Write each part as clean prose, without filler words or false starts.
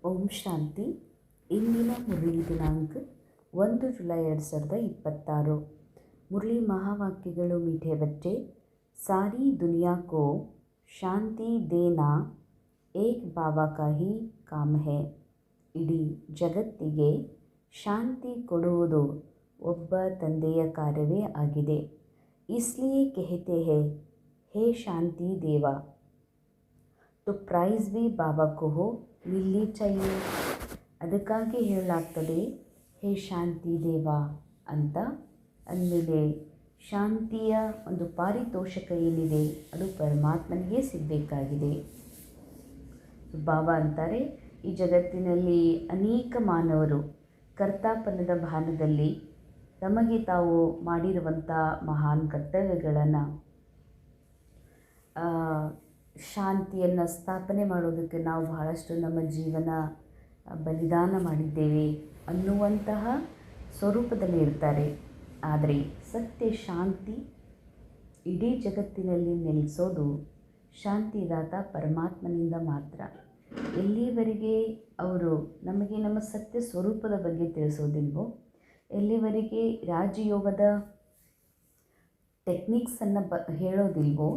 ಓಂ ಶಾಂತಿ. ಇಂದಿನ ಮುರಳಿ ದಿನಾಂಕ 1 ಜುಲೈ 2026. ಮುರಳಿ ಮಹಾವಾಕ್ಯಗಳು. ಮೀಠೆ ಬಚ್ಚೆ, ಸಾರಿ ದುನಿಯಾ ಕೋ ಶಾಂತಿ ದೇನಾ ಏಕ್ ಬಾಬಾ ಕಾ ಹಿ ಕಾಮ್ ಹೈ. ಇಡೀ ಜಗತ್ತಿಗೆ ಶಾಂತಿ ಕೊಡುವುದು ಒಬ್ಬ ತಂದೆಯ ಕಾರ್ಯವೇ ಆಗಿದೆ. ಇಸ್ಲಿಯೇ ಕಹತೆ ಹೈ, ಹೇ ಶಾಂತಿ ದೇವಾ, तो प्राइज़ भी बाबा को हो मिलनी चाहिए. ಅದಕ್ಕಾಗಿ ಹೇಳಲಾಗ್ತದೆ ಹೇ ಶಾಂತಿ ದೇವ ಅಂತ. ಅಂದಮೇಲೆ ಶಾಂತಿಯ ಒಂದು ಪಾರಿತೋಷಕ ಏನಿದೆ ಅದು ಪರಮಾತ್ಮನಿಗೆ ಸಿಗಬೇಕಾಗಿದೆ. ಬಾಬಾ ಅಂತಾರೆ, ಈ ಜಗತ್ತಿನಲ್ಲಿ ಅನೇಕ ಮಾನವರು ಕರ್ತಾಪನದ ಭಾನದಲ್ಲಿ ತಮಗೆ ತಾವು ಮಾಡಿರುವಂಥ ಮಹಾನ್ ಕರ್ತವ್ಯಗಳನ್ನು ಶಾಂತಿಯನ್ನು ಸ್ಥಾಪನೆ ಮಾಡೋದಕ್ಕೆ ನಾವು ಬಹಳಷ್ಟು ನಮ್ಮ ಜೀವನ ಬಲಿದಾನ ಮಾಡಿದ್ದೇವೆ ಅನ್ನುವಂತಹ ಸ್ವರೂಪದಲ್ಲಿ ಇರ್ತಾರೆ. ಆದರೆ ಸತ್ಯ ಶಾಂತಿ ಇಡೀ ಜಗತ್ತಿನಲ್ಲಿ ನೆಲೆಸೋದು ಶಾಂತಿದಾತ ಪರಮಾತ್ಮನಿಂದ ಮಾತ್ರ. ಎಲ್ಲಿವರೆಗೆ ಅವರು ನಮಗೆ ನಮ್ಮ ಸತ್ಯ ಸ್ವರೂಪದ ಬಗ್ಗೆ ತಿಳಿಸೋದಿಲ್ವೋ, ಎಲ್ಲಿವರೆಗೆ ರಾಜಯೋಗದ ಟೆಕ್ನಿಕ್ಸನ್ನು ಹೇಳೋದಿಲ್ವೋ,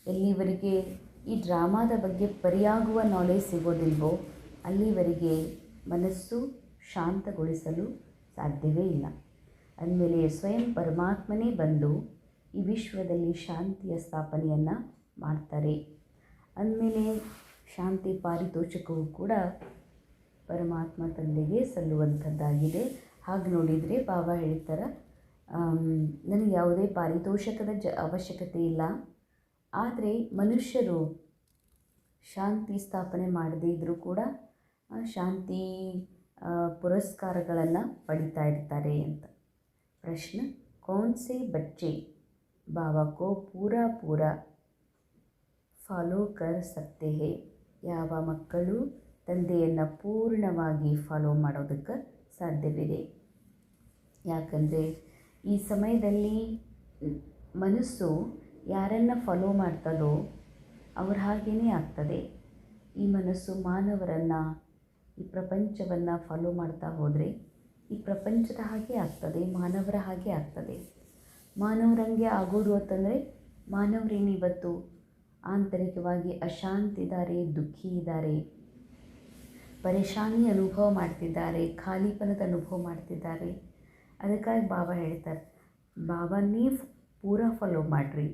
ಎಲ್ಲಿವರೆಗೆ ಈ ಡ್ರಾಮಾದ ಬಗ್ಗೆ ಪರಿಯಾಗುವ ನಾಲೆಜ್ ಸಿಗೋದಿಲ್ವೋ, ಅಲ್ಲಿವರೆಗೆ ಮನಸ್ಸು ಶಾಂತಗೊಳಿಸಲು ಸಾಧ್ಯವೇ ಇಲ್ಲ. ಅಂದಮೇಲೆ ಸ್ವಯಂ ಪರಮಾತ್ಮನೇ ಬಂದು ಈ ವಿಶ್ವದಲ್ಲಿ ಶಾಂತಿಯ ಸ್ಥಾಪನೆಯನ್ನು ಮಾಡ್ತಾರೆ. ಅಂದಮೇಲೆ ಶಾಂತಿ ಪಾರಿತೋಷಕವೂ ಕೂಡ ಪರಮಾತ್ಮ ತಂದೆಗೆ ಸಲ್ಲುವಂಥದ್ದಾಗಿದೆ. ಹಾಗೆ ನೋಡಿದರೆ ಬಾಬಾ ಹೇಳ್ತಾರೆ, ನನಗೆ ಯಾವುದೇ ಪಾರಿತೋಷಕದ ಅವಶ್ಯಕತೆ ಇಲ್ಲ. ಆದರೆ ಮನುಷ್ಯರು ಶಾಂತಿ ಸ್ಥಾಪನೆ ಮಾಡದೇ ಇದ್ದರೂ ಕೂಡ ಶಾಂತಿ ಪುರಸ್ಕಾರಗಳನ್ನು ಪಡಿತಾ ಇರ್ತಾರೆ ಅಂತ. ಪ್ರಶ್ನೆ, ಕೌನ್ ಸೆ ಬಚ್ಚೆ ಬಾಬಾ ಕೋ ಪೂರಾ ಫಾಲೋ ಕರ್ ಸಕ್ತೆ ಹೇ. ಯಾವ ಮಕ್ಕಳು ತಂದೆಯನ್ನು ಪೂರ್ಣವಾಗಿ ಫಾಲೋ ಮಾಡೋದಕ್ಕೆ ಸಾಧ್ಯವಿದೆ? ಯಾಕಂದರೆ ಈ ಸಮಯದಲ್ಲಿ ಮನಸ್ಸು ಯಾರನ್ನು ಫಾಲೋ ಮಾಡ್ತದೋ ಅವ್ರ ಹಾಗೇ ಆಗ್ತದೆ. ಈ ಮನಸ್ಸು ಮಾನವರನ್ನು, ಈ ಪ್ರಪಂಚವನ್ನು ಫಾಲೋ ಮಾಡ್ತಾ ಹೋದರೆ ಈ ಪ್ರಪಂಚದ ಹಾಗೆ ಆಗ್ತದೆ, ಮಾನವರ ಹಾಗೆ ಆಗ್ತದೆ. ಮಾನವರಂಗೆ ಆಗೋದು ಅಂತಂದರೆ ಮಾನವರೇನು ಇವತ್ತು ಆಂತರಿಕವಾಗಿ ಅಶಾಂತಿ ಇದ್ದಾರೆ, ದುಃಖಿ ಇದ್ದಾರೆ, ಪರೇಶಾನಿ ಅನುಭವ ಮಾಡ್ತಿದ್ದಾರೆ, ಖಾಲಿಪನದ ಅನುಭವ ಮಾಡ್ತಿದ್ದಾರೆ. ಅದಕ್ಕಾಗಿ ಬಾಬಾ ಹೇಳ್ತಾರೆ, ಬಾಬಾನೇ ಪೂರಾ ಫಾಲೋ ಮಾಡಿರಿ.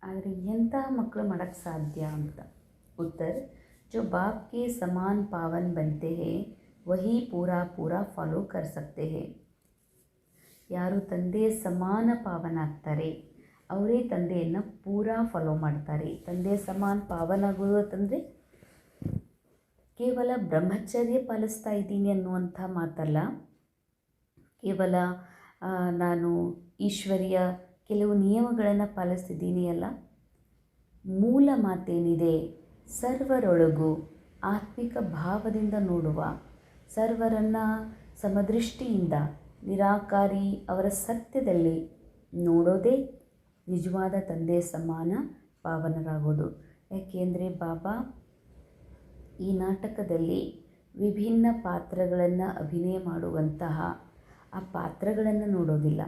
ಆದರೆ ಎಂಥ ಮಕ್ಕಳು ಮಾಡೋಕ್ಕೆ ಸಾಧ್ಯ ಅಂತ. ಉತ್ತರ, जो बाप के समान पावन बनते हैं वही पूरा ಫಾಲೋ कर सकते हैं. ಯಾರು ತಂದೆಯ ಸಮಾನ ಪಾವನ ಆಗ್ತಾರೆ ಅವರೇ ತಂದೆಯನ್ನು ಪೂರಾ ಫಾಲೋ ಮಾಡ್ತಾರೆ. ತಂದೆಯ ಸಮಾನ ಪಾವನ ಆಗೋದು ಅಂತಂದರೆ ಕೇವಲ ಬ್ರಹ್ಮಚರ್ಯ ಪಾಲಿಸ್ತಾ ಇದ್ದೀನಿ ಅನ್ನುವಂಥ ಮಾತಲ್ಲ. ಕೇವಲ ನಾನು ಈಶ್ವರಿಯ ಕೆಲವು ನಿಯಮಗಳನ್ನು ಪಾಲಿಸ್ತಿದ್ದೀನಿ ಅಲ್ಲ. ಮೂಲ ಮಾತೇನಿದೆ, ಸರ್ವರೊಳಗೂ ಆತ್ಮಿಕ ಭಾವದಿಂದ ನೋಡುವ, ಸರ್ವರನ್ನು ಸಮದೃಷ್ಟಿಯಿಂದ ನಿರಾಕಾರಿ ಅವರ ಸತ್ಯದಲ್ಲಿ ನೋಡೋದೇ ನಿಜವಾದ ತಂದೆಯ ಸಮಾನ ಪಾವನರಾಗೋದು. ಯಾಕೆಂದರೆ ಬಾಬಾ ಈ ನಾಟಕದಲ್ಲಿ ವಿಭಿನ್ನ ಪಾತ್ರಗಳನ್ನು ಅಭಿನಯ ಮಾಡುವಂತಹ ಆ ಪಾತ್ರಗಳನ್ನು ನೋಡೋದಿಲ್ಲ.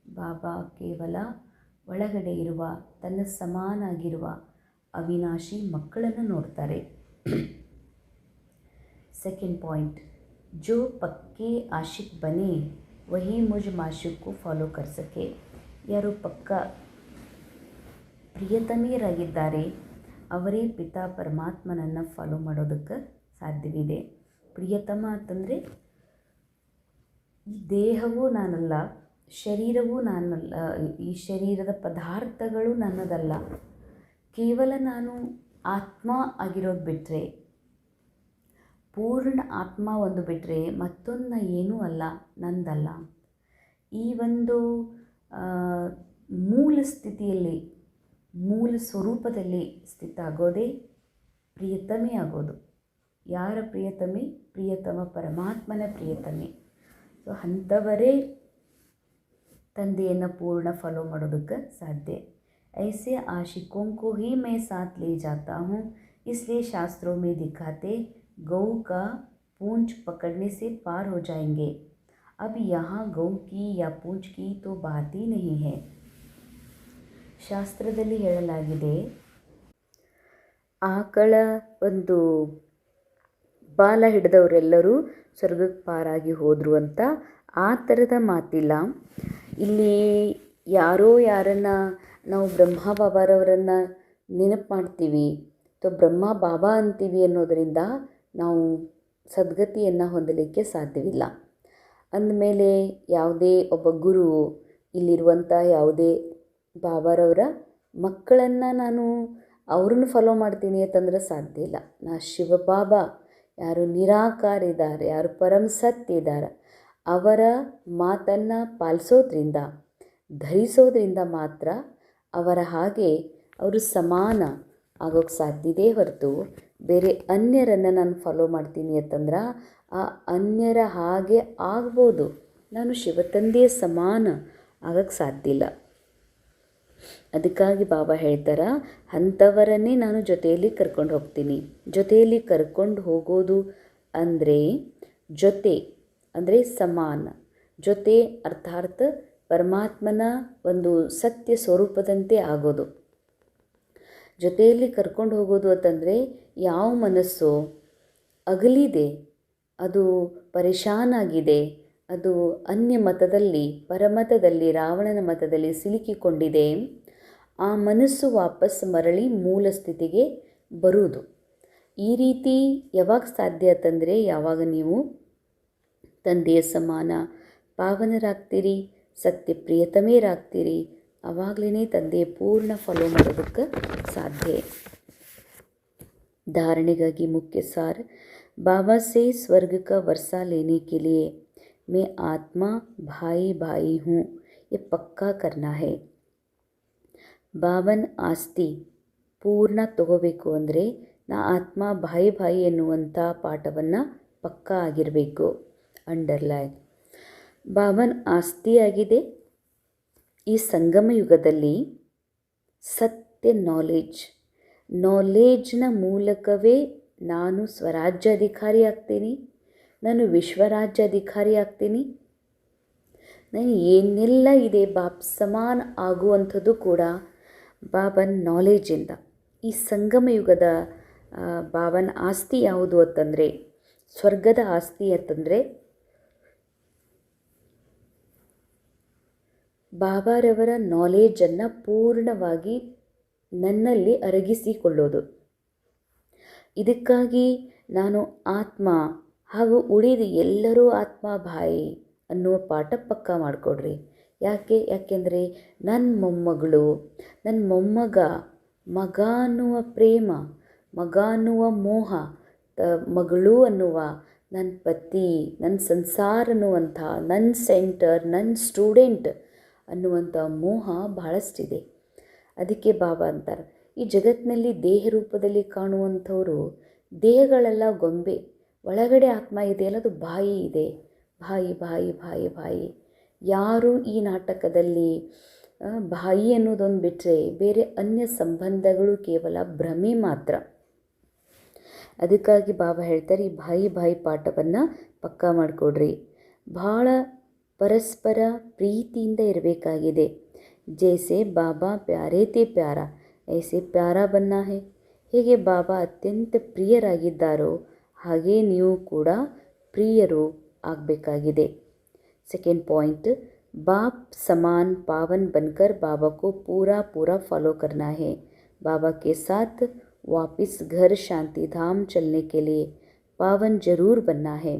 ಬಾಬಾ ಕೇವಲ ಒಳಗಡೆ ಇರುವ ತನ್ನ ಸಮಾನಾಗಿರುವ ಅವಿನಾಶಿ ಮಕ್ಕಳನ್ನು ನೋಡ್ತಾರೆ. ಸೆಕೆಂಡ್ ಪಾಯಿಂಟ್, ಜೋ ಪಕ್ಕೆ ಆಶಿಕ್ ಬನೆ ವಹಿ ಮುಜ್ ಮಾಶಿಕ್ ಕೋ ಫಾಲೋ ಕರ್ ಸಕೆ. ಯಾರು ಪಕ್ಕ ಪ್ರಿಯತಮೆಯರಾಗಿದ್ದಾರೆ ಅವರೇ ಪಿತಾ ಪರಮಾತ್ಮನನ್ನು ಫಾಲೋ ಮಾಡೋದಕ್ಕೆ ಸಾಧ್ಯವಿದೆ. ಪ್ರಿಯತಮ ಅಂತಂದರೆ ಈ ದೇಹವೂ ನಾನಲ್ಲ, ಶರೀರವೂ ನಾನಲ್ಲ, ಈ ಶರೀರದ ಪದಾರ್ಥಗಳು ನನ್ನದಲ್ಲ. ಕೇವಲ ನಾನು ಆತ್ಮ ಆಗಿರೋದು ಬಿಟ್ಟರೆ, ಪೂರ್ಣ ಆತ್ಮ ಒಂದು ಬಿಟ್ಟರೆ ಮತ್ತೊಂದು ಏನೂ ಅಲ್ಲ, ನಂದಲ್ಲ. ಈ ಒಂದು ಮೂಲ ಸ್ಥಿತಿಯಲ್ಲಿ, ಮೂಲ ಸ್ವರೂಪದಲ್ಲಿ ಸ್ಥಿತ ಆಗೋದೇ ಪ್ರಿಯತಮೆ ಆಗೋದು. ಯಾರ ಪ್ರಿಯತಮೆ? ಪ್ರಿಯತಮ ಪರಮಾತ್ಮನ ಪ್ರಿಯತಮೆ. ಸೊ ಅಂಥವರೇ ತಂದೆಯನ್ನು ಪೂರ್ಣ ಫಾಲೋ ಮಾಡೋದಕ್ಕೆ ಸಾಧ್ಯ. ऐसे आशिकों को ही मैं साथ ले जाता हूँ, इसलिए शास्त्रों में दिखाते गऊ का पूंछ पकड़ने से पार हो जाएंगे. अब यहाँ गऊ की या पूंछ की तो बात ही नहीं है. ಶಾಸ್ತ್ರದಲ್ಲಿ ಹೇಳಲಾಗಿದೆ, ಆಕಳ ಒಂದು ಬಾಲ ಹಿಡಿದವರೆಲ್ಲರೂ ಸ್ವರ್ಗಕ್ಕೆ ಪಾರಾಗಿ ಹೋದರು ಅಂತ. ಆ ಥರದ ಮಾತಿಲ್ಲ ಇಲ್ಲಿ. ಯಾರೋ ಯಾರನ್ನು ನಾವು ಬ್ರಹ್ಮ ಬಾಬಾರವರನ್ನು ನೆನಪು ಮಾಡ್ತೀವಿ ಅಥವಾ ಬ್ರಹ್ಮ ಬಾಬಾ ಅಂತೀವಿ ಅನ್ನೋದರಿಂದ ನಾವು ಸದ್ಗತಿಯನ್ನು ಹೊಂದಲಿಕ್ಕೆ ಸಾಧ್ಯವಿಲ್ಲ. ಅಂದಮೇಲೆ ಯಾವುದೇ ಒಬ್ಬ ಗುರು, ಇಲ್ಲಿರುವಂಥ ಯಾವುದೇ ಬಾಬಾರವರ ಮಕ್ಕಳನ್ನು ನಾನು ಅವ್ರನ್ನ ಫಾಲೋ ಮಾಡ್ತೀನಿ ಅಂತಂದ್ರೆ ಸಾಧ್ಯ ಇಲ್ಲ. ನಾ ಶಿವಬಾಬಾ ಯಾರು ನಿರಾಕಾರ ಇದ್ದಾರೆ, ಯಾರು ಪರಮ ಸತ್ಯ ಇದ್ದಾರೆ, ಅವರ ಮಾತನ್ನು ಪಾಲಿಸೋದ್ರಿಂದ, ಧರಿಸೋದ್ರಿಂದ ಮಾತ್ರ ಅವರ ಹಾಗೆ ಅವರು ಸಮಾನ ಆಗೋಕ್ಕೆ ಸಾಧ್ಯತೆ ಹೊರತು ಬೇರೆ ಅನ್ಯರನ್ನು ನಾನು ಫಾಲೋ ಮಾಡ್ತೀನಿ ಅಂತಂದ್ರೆ ಆ ಅನ್ಯರ ಹಾಗೆ ಆಗ್ಬೋದು, ನಾನು ಶಿವತಂದೆಯ ಸಮಾನ ಆಗೋಕ್ಕೆ ಸಾಧ್ಯ ಇಲ್ಲ. ಅದಕ್ಕಾಗಿ ಬಾಬಾ ಹೇಳ್ತಾರೆ, ಅಂಥವರನ್ನೇ ನಾನು ಜೊತೆಯಲ್ಲಿ ಕರ್ಕೊಂಡು ಹೋಗ್ತೀನಿ. ಜೊತೆಯಲ್ಲಿ ಕರ್ಕೊಂಡು ಹೋಗೋದು ಅಂದರೆ ಜೊತೆ ಅಂದರೆ ಸಮಾನ, ಜೊತೆ ಅರ್ಥಾತ್ ಪರಮಾತ್ಮನ ಒಂದು ಸತ್ಯ ಸ್ವರೂಪದಂತೆ ಆಗೋದು. ಜೊತೆಯಲ್ಲಿ ಕರ್ಕೊಂಡು ಹೋಗೋದು ಅಂತಂದರೆ ಯಾವ ಮನಸ್ಸು ಅಗಲಿದೆ, ಅದು ಪರೇಶಾನಾಗಿದೆ, ಅದು ಅನ್ಯ ಮತದಲ್ಲಿ, ಪರಮತದಲ್ಲಿ, ರಾವಣನ ಮತದಲ್ಲಿ ಸಿಲುಕಿಕೊಂಡಿದೆ, ಆ ಮನಸ್ಸು ವಾಪಸ್ ಮರಳಿ ಮೂಲ ಸ್ಥಿತಿಗೆ ಬರುವುದು. ಈ ರೀತಿ ಯಾವಾಗ ಸಾಧ್ಯ ಅಂತಂದರೆ ಯಾವಾಗ ನೀವು ತಂದೆಯ ಸಮಾನ ಪಾವನರಾಗ್ತೀರಿ, ಸತ್ಯ ಪ್ರಿಯತಮೇರಾಗ್ತೀರಿ, ಆವಾಗಲೇ ತಂದೆಯ ಪೂರ್ಣ ಫಾಲೋ ಮಾಡೋದಕ್ಕೆ ಸಾಧ್ಯ. धारणेಗಾಗಿ मुख्य सार, बाबा से स्वर्ग का वर्षा लेने के लिए मैं आत्मा भाई भाई हूँ, ये पक्का करना है. ಬಾಬನ್ ಆಸ್ತಿ ಪೂರ್ಣ ತಗೋಬೇಕು ಅಂದರೆ ನಾ ಆತ್ಮ ಭಾಯಿ ಭಾಯಿ ಎನ್ನುವಂಥ ಪಾಠವನ್ನು ಪಕ್ಕಾ ಆಗಿರಬೇಕು. ಅಂಡರ್ಲೈನ್. ಬಾಬನ್ ಆಸ್ತಿಯಾಗಿದೆ. ಈ ಸಂಗಮ ಯುಗದಲ್ಲಿ ಸತ್ಯ ನಾಲೆಡ್ಜ್ನ ಮೂಲಕವೇ ನಾನು ಸ್ವರಾಜ್ಯಾಧಿಕಾರಿ ಆಗ್ತೀನಿ, ನಾನು ವಿಶ್ವರಾಜ್ಯಾಧಿಕಾರಿ ಆಗ್ತೀನಿ. ನಾನು ಏನೆಲ್ಲ ಇದೆ ಬಾಪ್ ಸಮಾನ ಆಗುವಂಥದ್ದು ಕೂಡ ಬಾಬನ್ ನಾಲೆಡ್ಜಿಂದ. ಈ ಸಂಗಮ ಯುಗದ ಬಾಬನ ಆಸ್ತಿ ಯಾವುದು ಅಂತಂದರೆ, ಸ್ವರ್ಗದ ಆಸ್ತಿ ಅಂತಂದರೆ ಬಾಬಾರವರ ನಾಲೆಡ್ಜನ್ನು ಪೂರ್ಣವಾಗಿ ನನ್ನಲ್ಲಿ ಅರಗಿಸಿಕೊಳ್ಳೋದು. ಇದಕ್ಕಾಗಿ ನಾನು ಆತ್ಮ ಹಾಗೂ ಉಳಿದ ಎಲ್ಲರೂ ಆತ್ಮ ಭಾಯಿ ಅನ್ನುವ ಪಾಠ ಪಕ್ಕ ಮಾಡಿಕೊಡ್ರಿ. ಯಾಕೆಂದರೆ ನನ್ನ ಮೊಮ್ಮಗಳು, ನನ್ನ ಮೊಮ್ಮಗ, ಮಗ ಅನ್ನುವ ಪ್ರೇಮ, ಮಗ ಅನ್ನುವ ಮೋಹ, ಮಗಳು ಅನ್ನುವ ನನ್ನ ಪತಿ, ನನ್ನ ಸಂಸಾರ ಅನ್ನುವಂಥ, ನನ್ನ ಸೆಂಟರ್, ನನ್ನ ಸ್ಟೂಡೆಂಟ್ ಅನ್ನುವಂಥ ಮೋಹ ಬಹಳಷ್ಟಿದೆ. ಅದಕ್ಕೆ ಬಾಬಾ ಅಂತಾರೆ, ಈ ಜಗತ್ತಿನಲ್ಲಿ ದೇಹ ರೂಪದಲ್ಲಿ ಕಾಣುವಂಥವರು ದೇಹಗಳೆಲ್ಲ ಗೊಂಬೆ, ಒಳಗಡೆ ಆತ್ಮ ಇದೆಯಲ್ಲ ಅದು ಬಾಯಿ ಇದೆ. ಬಾಯಿ ಬಾಯಿ ಬಾಯಿ ಬಾಯಿ. ಯಾರು ಈ ನಾಟಕದಲ್ಲಿ ಬಾಯಿ ಅನ್ನೋದೊಂದು ಬಿಟ್ಟರೆ ಬೇರೆ ಅನ್ಯ ಸಂಬಂಧಗಳು ಕೇವಲ ಭ್ರಮೆ ಮಾತ್ರ. ಅದಕ್ಕಾಗಿ ಬಾಬಾ ಹೇಳ್ತಾರೆ, ಈ ಬಾಯಿ ಬಾಯಿ ಪಾಠವನ್ನು ಪಕ್ಕಾ ಮಾಡಿಕೊಡ್ರಿ. ಭಾಳ ಪರಸ್ಪರ ಪ್ರೀತಿಯಿಂದ ಇರಬೇಕಾಗಿದೆ. ಜೈಸೆ ಬಾಬಾ ಪ್ಯಾರೇ ತೇ ಪ್ಯಾರ ಐಸೆ ಪ್ಯಾರ ಬನ್ನ ಹೇ. ಹೇಗೆ ಬಾಬಾ ಅತ್ಯಂತ ಪ್ರಿಯರಾಗಿದ್ದಾರೋ ಹಾಗೇ ನೀವು ಕೂಡ ಪ್ರಿಯರು ಆಗಬೇಕಾಗಿದೆ. सेकेंड पॉइंट, बाप समान पावन बनकर बाबा को पूरा फॉलो करना है. बाबा के साथ वापस घर शांति धाम चलने के लिए पावन जरूर बनना है.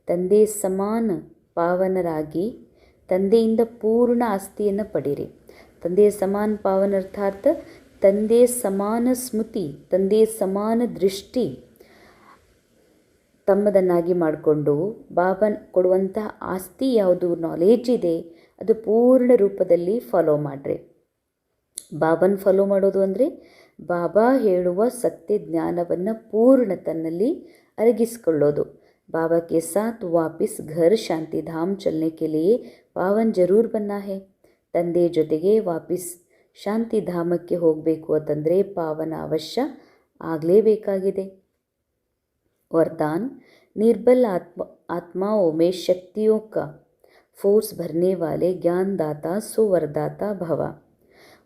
ತಂದೆ ಸಮಾನ ಪಾವನರಾಗಿ ತಂದೆಯಿಂದ ಪೂರ್ಣ ಆಸ್ತಿಯನ್ನು ಪಡೀರಿ. ತಂದೆಯ ಸಮಾನ ಪಾವನ ಅರ್ಥಾತ್ ತಂದೆ ಸಮಾನ ಸ್ಮೃತಿ, ತಂದೆ ಸಮಾನ ದೃಷ್ಟಿ ತಮ್ಮದನ್ನಾಗಿ ಮಾಡಿಕೊಂಡು ಬಾಬನ್ ಕೊಡುವಂತಹ ಆಸ್ತಿ ಯಾವುದು ನಾಲೆಡ್ಜ್ ಇದೆ ಅದು ಪೂರ್ಣ ರೂಪದಲ್ಲಿ ಫಾಲೋ ಮಾಡಿರಿ. ಬಾಬನ್ ಫಾಲೋ ಮಾಡೋದು ಅಂದರೆ ಬಾಬಾ ಹೇಳುವ ಸತ್ಯ ಜ್ಞಾನವನ್ನು ಪೂರ್ಣ ತನ್ನಲ್ಲಿ ಅರಗಿಸಿಕೊಳ್ಳೋದು. ಬಾಬಾ ಕೆ ಸಾಥ್ ವಾಪಸ್ ಘರ್ ಶಾಂತಿಧಾಮ್ ಚಲನೆ ಕೆ ಲಿಯೆ ಪಾವನ್ ಜರೂರ್ ಬನ್ನ ಹೇ. ತಂದೆ ಜೊತೆಗೆ ವಾಪಸ್ ಶಾಂತಿಧಾಮಕ್ಕೆ ಹೋಗಬೇಕು ಅಂತಂದರೆ ಪಾವನ ಅವಶ್ಯ ಆಗಲೇಬೇಕಾಗಿದೆ. वरदान निर्बल आत्माओं में शक्तियों का फोर्स भरने वाले ज्ञानदाता सुवरदाता भवा।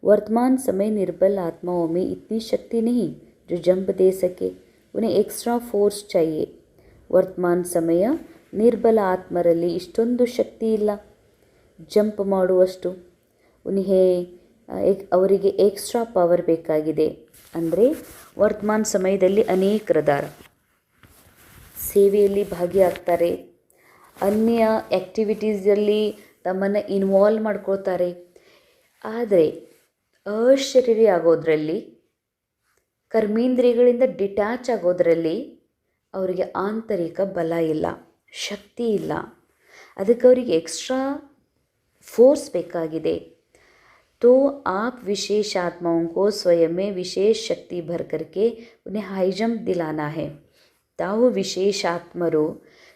वर्तमान समय निर्बल आत्माओं में इतनी शक्ति नहीं जो जंप दे सके, उन्हें एक्स्ट्ರಾ फोर्ಸ್ चाहिए. ವರ್ತಮಾನ ಸಮಯ ನಿರ್ಬಲ ಆತ್ಮರಲ್ಲಿ ಇಷ್ಟೊಂದು ಶಕ್ತಿ ಇಲ್ಲ ಜಂಪ್ ಮಾಡುವಷ್ಟು. ಅವರಿಗೆ ಎಕ್ಸ್ಟ್ರಾ ಪವರ್ ಬೇಕಾಗಿದೆ. ಅಂದರೆ ವರ್ತಮಾನ ಸಮಯದಲ್ಲಿ ಅನೇಕರದಾರ ಸೇವೆಯಲ್ಲಿ ಭಾಗಿಯಾಗ್ತಾರೆ, ಅನ್ಯ ಆ್ಯಕ್ಟಿವಿಟೀಸಲ್ಲಿ ತಮ್ಮನ್ನು ಇನ್ವಾಲ್ವ್ ಮಾಡ್ಕೊಳ್ತಾರೆ. ಆದರೆ ಅಶರೀರಿ ಆಗೋದ್ರಲ್ಲಿ, ಕರ್ಮೇಂದ್ರಿಯಗಳಿಂದ ಡಿಟ್ಯಾಚ್ ಆಗೋದ್ರಲ್ಲಿ ಅವರಿಗೆ ಆಂತರಿಕ ಬಲ ಇಲ್ಲ, ಶಕ್ತಿ ಇಲ್ಲ. ಅದಕ್ಕೆ ಅವರಿಗೆ ಎಕ್ಸ್ಟ್ರಾ फोर्स ಬೇಕಾಗಿದೆ. तो आप विशेष आत्माओं को स्वयं में विशेष शक्ति भर करके उन्हें हाई जंप दिलाना है. ತಾವು ವಿಶೇಷ ಆತ್ಮರು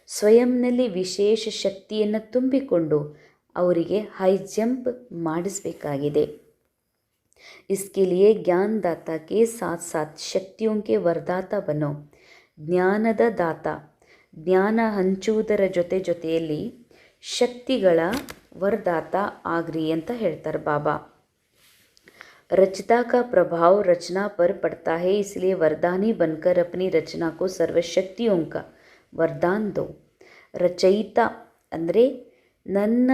ಸ್ವಯಂನಲ್ಲಿ ವಿಶೇಷ ಶಕ್ತಿಯನ್ನು ತುಂಬಿಕೊಂಡು ಅವರಿಗೆ ಹೈ ಜಂಪ್ ಮಾಡಿಸಬೇಕಾಗಿದೆ. इसके लिए ज्ञानदाता के साथ साथ शक्तियों के वरदाता बनो. ಜ್ಞಾನದ ದಾತ, ಜ್ಞಾನ ಹಂಚುವುದರ ಜೊತೆಯಲ್ಲಿ ಶಕ್ತಿಗಳ वरदाता आग्री ಅಂತ ಹೇಳ್ತಾರೆ बाबा. रचता का प्रभाव रचना पर पड़ता है, इसलिए वरदानी बनकर अपनी रचना को सर्वशक्तियों का वरदान दो. ರಚಯಿತ ಅಂದರೆ ನನ್ನ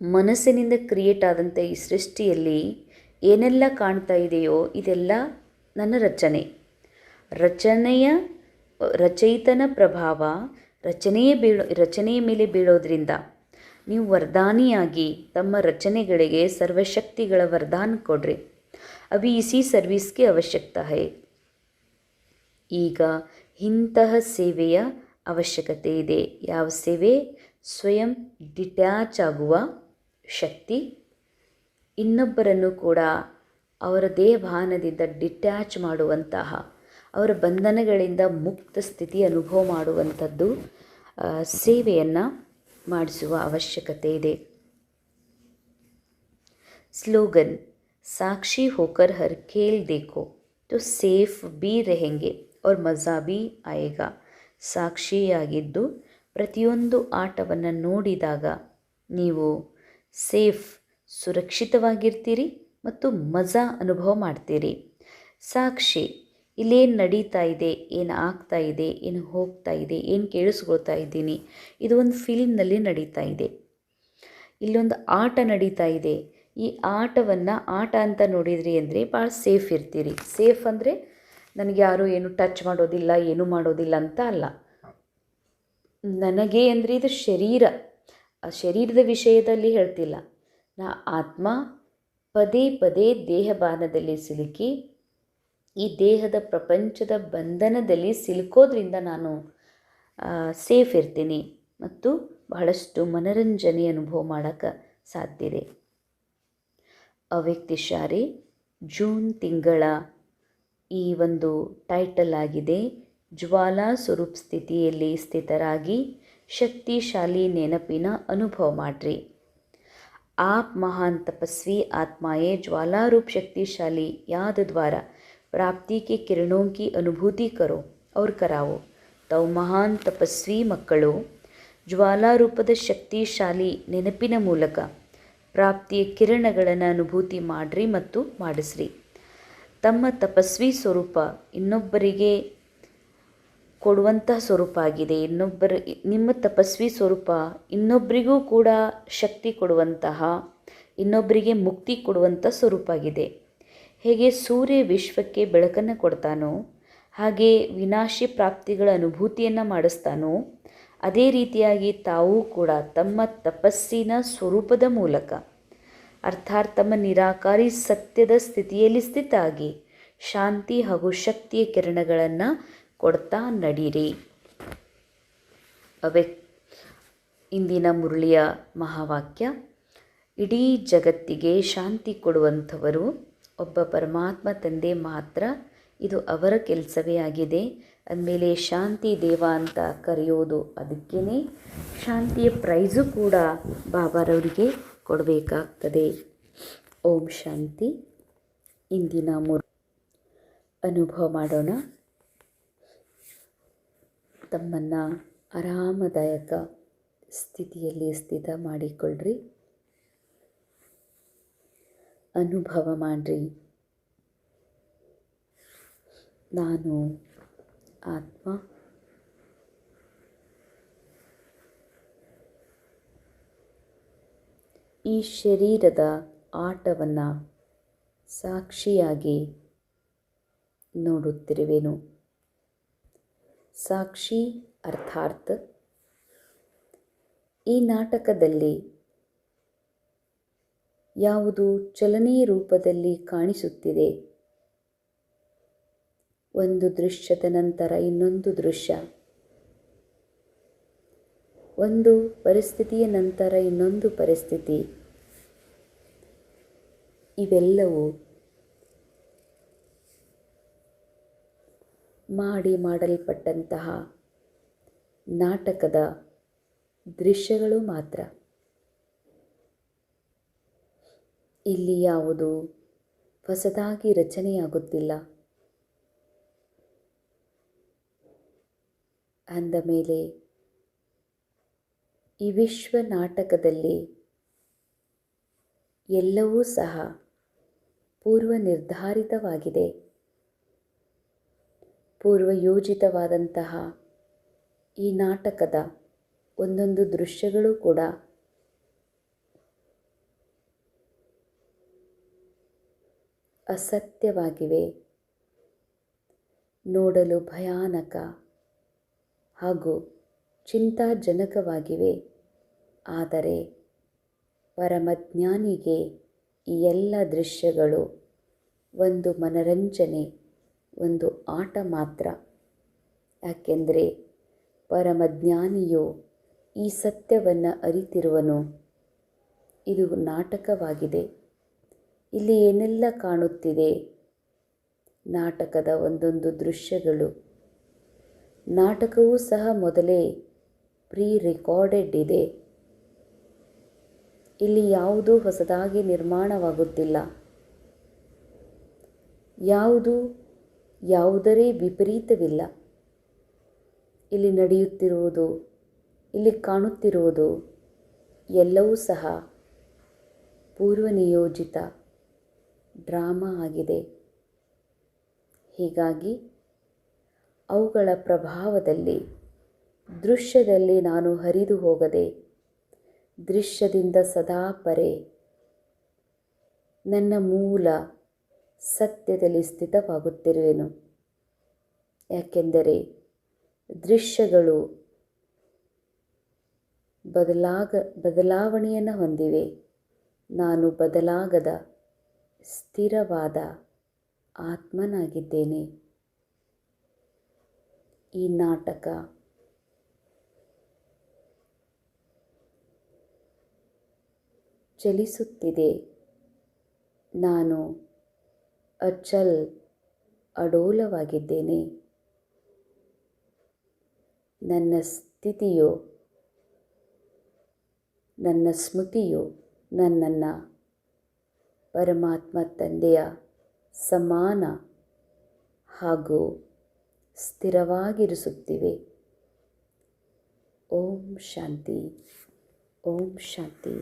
ಮನಸ್ಸಿನಿಂದ ಕ್ರಿಯೇಟ್ ಆದಂಥ ಈ ಸೃಷ್ಟಿಯಲ್ಲಿ ಏನೆಲ್ಲ ಕಾಣ್ತಾ ಇದೆಯೋ ಇದೆಲ್ಲ ನನ್ನ ರಚಯಿತನ ಪ್ರಭಾವ ರಚನೆಯ ಮೇಲೆ ಬೀಳೋದ್ರಿಂದ ನೀವು ವರದಾನಿಯಾಗಿ ತಮ್ಮ ರಚನೆಗಳಿಗೆ ಸರ್ವಶಕ್ತಿಗಳ ವರದಾನ ಕೊಡ್ರಿ. ಅಭಿ ಇಸಿ ಸರ್ವಿಸ್ಗೆ ಅವಶ್ಯಕತೆ ಹೈ. ಈಗ ಇಂತಹ ಸೇವೆಯ ಅವಶ್ಯಕತೆ ಇದೆ. ಯಾವ ಸೇವೆ? ಸ್ವಯಂ ಡಿಟ್ಯಾಚ್ ಆಗುವ ಶಕ್ತಿ, ಇನ್ನೊಬ್ಬರನ್ನು ಕೂಡ ಅವರ ದೇಹಭಾನದಿಂದ ಡಿಟ್ಯಾಚ್ ಮಾಡುವಂತಹ, ಅವರ ಬಂಧನಗಳಿಂದ ಮುಕ್ತ ಸ್ಥಿತಿ ಅನುಭವ ಮಾಡುವಂಥದ್ದು ಸೇವೆಯನ್ನು ಮಾಡಿಸುವ ಅವಶ್ಯಕತೆ ಇದೆ. ಸ್ಲೋಗನ್ ಸಾಕ್ಷಿ ಹೋಕರ್ ಹರ್ ಖೇಲ್ ದೇಖೋ तो ಸೇಫ್ भी रहेंगे और ಮಜಾ भी ಆಯೇಗಾ. ಸಾಕ್ಷಿಯಾಗಿದ್ದು ಪ್ರತಿಯೊಂದು ಆಟವನ್ನು ನೋಡಿದಾಗ ನೀವು ಸೇಫ್, ಸುರಕ್ಷಿತವಾಗಿರ್ತೀರಿ ಮತ್ತು ಮಜಾ ಅನುಭವ ಮಾಡ್ತೀರಿ. ಸಾಕ್ಷಿ, ಇಲ್ಲೇನು ನಡೀತಾ ಇದೆ, ಏನು ಆಗ್ತಾ ಇದೆ, ಏನು ಹೋಗ್ತಾ ಇದೆ, ಏನು ಕೇಳಿಸ್ಕೊಳ್ತಾ ಇದ್ದೀನಿ, ಇದು ಒಂದು ಫಿಲ್ಮ್ನಲ್ಲಿ ನಡೀತಾ ಇದೆ. ಇಲ್ಲೊಂದು ಆಟ ನಡೀತಾ ಇದೆ. ಈ ಆಟವನ್ನು ಆಟ ಅಂತ ನೋಡಿದ್ರಿ ಅಂದರೆ ಭಾಳ ಸೇಫ್ ಇರ್ತೀರಿ. ಸೇಫ್ ಅಂದರೆ ನನಗೆ ಯಾರೂ ಏನು ಟಚ್ ಮಾಡೋದಿಲ್ಲ, ಏನೂ ಮಾಡೋದಿಲ್ಲ ಅಂತ ಅಲ್ಲ. ನನಗೆ ಅಂದರೆ ಇದು ಶರೀರದ ವಿಷಯದಲ್ಲಿ ಹೇಳ್ತಿಲ್ಲ. ನಾ ಆತ್ಮ ಪದೇ ಪದೇ ದೇಹಬಾನದಲ್ಲಿ ಸಿಲುಕಿ ಈ ದೇಹದ ಪ್ರಪಂಚದ ಬಂಧನದಲ್ಲಿ ಸಿಲುಕೋದ್ರಿಂದ ನಾನು ಸೇಫ್ ಇರ್ತೀನಿ ಮತ್ತು ಬಹಳಷ್ಟು ಮನರಂಜನೆ ಅನುಭವ ಮಾಡೋಕ್ಕೆ ಸಾಧ್ಯ ಇದೆ. ಅವ್ಯಕ್ತಿಶಾರಿ ಜೂನ್ ತಿಂಗಳ ಈ ಒಂದು ಟೈಟಲ್ ಆಗಿದೆ. ಜ್ವಾಲಾ ಸ್ವರೂಪ ಸ್ಥಿತಿಯಲ್ಲಿ ಸ್ಥಿತರಾಗಿ ಶಕ್ತಿಶಾಲಿ ನೆನಪಿನ ಅನುಭವ ಮಾಡ್ರಿ. आप महान तपस्वी आत्माएं ज्वाला रूप शक्तिशाली याद द्वारा प्राप्ति के किरणों की अनुभूति करो और कराओ. ತಾವು ಮಹಾನ್ ತಪಸ್ವಿ ಮಕ್ಕಳು ಜ್ವಾಲಾ ರೂಪದ ಶಕ್ತಿಶಾಲಿ ನೆನಪಿನ ಮೂಲಕ ಪ್ರಾಪ್ತಿಯ ಕಿರಣಗಳನ್ನು ಅನುಭೂತಿ ಮಾಡ್ರಿ ಮತ್ತು ಮಾಡಿಸ್ರಿ. ತಮ್ಮ ತಪಸ್ವಿ ಸ್ವರೂಪ ಇನ್ನೊಬ್ಬರಿಗೆ ಕೊಡುವಂತಹ ಸ್ವರೂಪ ಆಗಿದೆ. ನಿಮ್ಮ ತಪಸ್ವಿ ಸ್ವರೂಪ ಇನ್ನೊಬ್ಬರಿಗೂ ಕೂಡ ಶಕ್ತಿ ಕೊಡುವಂತಹ, ಇನ್ನೊಬ್ಬರಿಗೆ ಮುಕ್ತಿ ಕೊಡುವಂಥ ಸ್ವರೂಪ ಆಗಿದೆ. ಹೇಗೆ ಸೂರ್ಯ ವಿಶ್ವಕ್ಕೆ ಬೆಳಕನ್ನು ಕೊಡ್ತಾನೋ, ಹಾಗೆ ವಿನಾಶಿ ಪ್ರಾಪ್ತಿಗಳ ಅನುಭೂತಿಯನ್ನು ಮಾಡಿಸ್ತಾನೋ, ಅದೇ ರೀತಿಯಾಗಿ ತಾವು ಕೂಡ ತಮ್ಮ ತಪಸ್ಸಿನ ಸ್ವರೂಪದ ಮೂಲಕ, ಅರ್ಥಾತ್ ತಮ್ಮ ನಿರಾಕಾರಿ ಸತ್ಯದ ಸ್ಥಿತಿಯಲ್ಲಿ ಸ್ಥಿತಾಗಿ ಶಾಂತಿ ಹಾಗೂ ಶಕ್ತಿಯ ಕಿರಣಗಳನ್ನು ಕೊಡ್ತಾ ನಡೀರಿ. ಇಂದಿನ ಮುರಳಿಯ ಮಹಾವಾಕ್ಯ: ಇಡೀ ಜಗತ್ತಿಗೆ ಶಾಂತಿ ಕೊಡುವಂಥವರು ಒಬ್ಬ ಪರಮಾತ್ಮ ತಂದೆ ಮಾತ್ರ. ಇದು ಅವರ ಕೆಲಸವೇ ಆಗಿದೆ. ಅಂದಮೇಲೆ ಶಾಂತಿ ದೇವ ಅಂತ ಕರೆಯೋದು ಅದಕ್ಕೇ ಶಾಂತಿಯ ಪ್ರೈಸು ಕೂಡ ಬಾಬಾರವರಿಗೆ ಕೊಡಬೇಕಾಗ್ತದೆ. ಓಂ ಶಾಂತಿ. ಇಂದಿನ ಅನುಭವ ಮಾಡೋಣ. ತಮ್ಮನ್ನು ಆರಾಮದಾಯಕ ಸ್ಥಿತಿಯಲ್ಲಿ ಸ್ಥಿತ ಮಾಡಿಕೊಳ್ಳ್ರಿ. ಅನುಭವ ಮಾಡಿರಿ, ನಾನು ಆತ್ಮ, ಈ ಶರೀರದ ಆಟವನ್ನು ಸಾಕ್ಷಿಯಾಗಿ ನೋಡುತ್ತಿರುವೆನು. ಸಾಕ್ಷಿ ಅರ್ಥಾತ್ ಈ ನಾಟಕದಲ್ಲಿ ಯಾವುದು ಚಲನೆಯ ರೂಪದಲ್ಲಿ ಕಾಣಿಸುತ್ತಿದೆ, ಒಂದು ದೃಶ್ಯದ ನಂತರ ಇನ್ನೊಂದು ದೃಶ್ಯ, ಒಂದು ಪರಿಸ್ಥಿತಿಯ ನಂತರ ಇನ್ನೊಂದು ಪರಿಸ್ಥಿತಿ, ಇವೆಲ್ಲವೂ ಮಾಡಲ್ಪಟ್ಟಂತಹ ನಾಟಕದ ದೃಶ್ಯಗಳು ಮಾತ್ರ. ಇಲ್ಲಿ ಯಾವುದು ಹೊಸದಾಗಿ ರಚನೆಯಾಗುತ್ತಿಲ್ಲ. ಅಂದ ಮೇಲೆ ಈ ವಿಶ್ವ ನಾಟಕದಲ್ಲಿ ಎಲ್ಲವೂ ಸಹ ಪೂರ್ವ ನಿರ್ಧಾರಿತವಾಗಿದೆ. ಪೂರ್ವಯೋಜಿತವಾದಂತಹ ಈ ನಾಟಕದ ಒಂದೊಂದು ದೃಶ್ಯಗಳು ಕೂಡ ಅಸತ್ಯವಾಗಿವೆ, ನೋಡಲು ಭಯಾನಕ ಹಾಗೂ ಚಿಂತಾಜನಕವಾಗಿವೆ. ಆದರೆ ಪರಮಜ್ಞಾನಿಗೆ ಈ ಎಲ್ಲ ದೃಶ್ಯಗಳು ಒಂದು ಮನರಂಜನೆ, ಒಂದು ಆಟ ಮಾತ್ರ. ಯಾಕೆಂದರೆ ಪರಮಜ್ಞಾನಿಯು ಈ ಸತ್ಯವನ್ನು ಅರಿತಿರುವನು. ಇದು ನಾಟಕವಾಗಿದೆ. ಇಲ್ಲಿ ಏನೆಲ್ಲ ಕಾಣುತ್ತಿದೆ, ನಾಟಕದ ಒಂದೊಂದು ದೃಶ್ಯಗಳು. ನಾಟಕವೂ ಸಹ ಮೊದಲೇ ಪ್ರೀ ರೆಕಾರ್ಡೆಡ್ ಇದೆ. ಇಲ್ಲಿ ಯಾವುದೂ ಹೊಸದಾಗಿ ನಿರ್ಮಾಣವಾಗುತ್ತಿಲ್ಲ. ಯಾವುದರೇ ವಿಪರೀತವಿಲ್ಲ. ಇಲ್ಲಿ ನಡೆಯುತ್ತಿರುವುದು, ಇಲ್ಲಿ ಕಾಣುತ್ತಿರುವುದು ಎಲ್ಲವೂ ಸಹ ಪೂರ್ವನಿಯೋಜಿತ ಡ್ರಾಮಾ ಆಗಿದೆ. ಹೀಗಾಗಿ ಅವುಗಳ ಪ್ರಭಾವದಲ್ಲಿ ದೃಶ್ಯದಲ್ಲಿ ನಾನು ಹರಿದು ಹೋಗದೆ ದೃಶ್ಯದಿಂದ ಸದಾ ಪರೆ ನನ್ನ ಮೂಲ ಸತ್ಯದಲ್ಲಿ ಸ್ಥಿತವಾಗುತ್ತಿರುವೆನು. ಯಾಕೆಂದರೆ ದೃಶ್ಯಗಳು ಬದಲಾವಣೆಯನ್ನು ಹೊಂದಿವೆ. ನಾನು ಬದಲಾಗದ ಸ್ಥಿರವಾದ ಆತ್ಮನಾಗಿದ್ದೇನೆ. ಈ ನಾಟಕ ಚಲಿಸುತ್ತಿದೆ. ನಾನು ಅಡೋಲವಾಗಿದ್ದೇನೆ. ನನ್ನ ಸ್ಥಿತಿಯು, ನನ್ನ ಸ್ಮೃತಿಯು ನನ್ನನ್ನು ಪರಮಾತ್ಮ ತಂದೆಯ ಸಮಾನ ಹಾಗೂ ಸ್ಥಿರವಾಗಿರಿಸುತ್ತಿವೆ. ಓಂ ಶಾಂತಿ, ಓಂ ಶಾಂತಿ.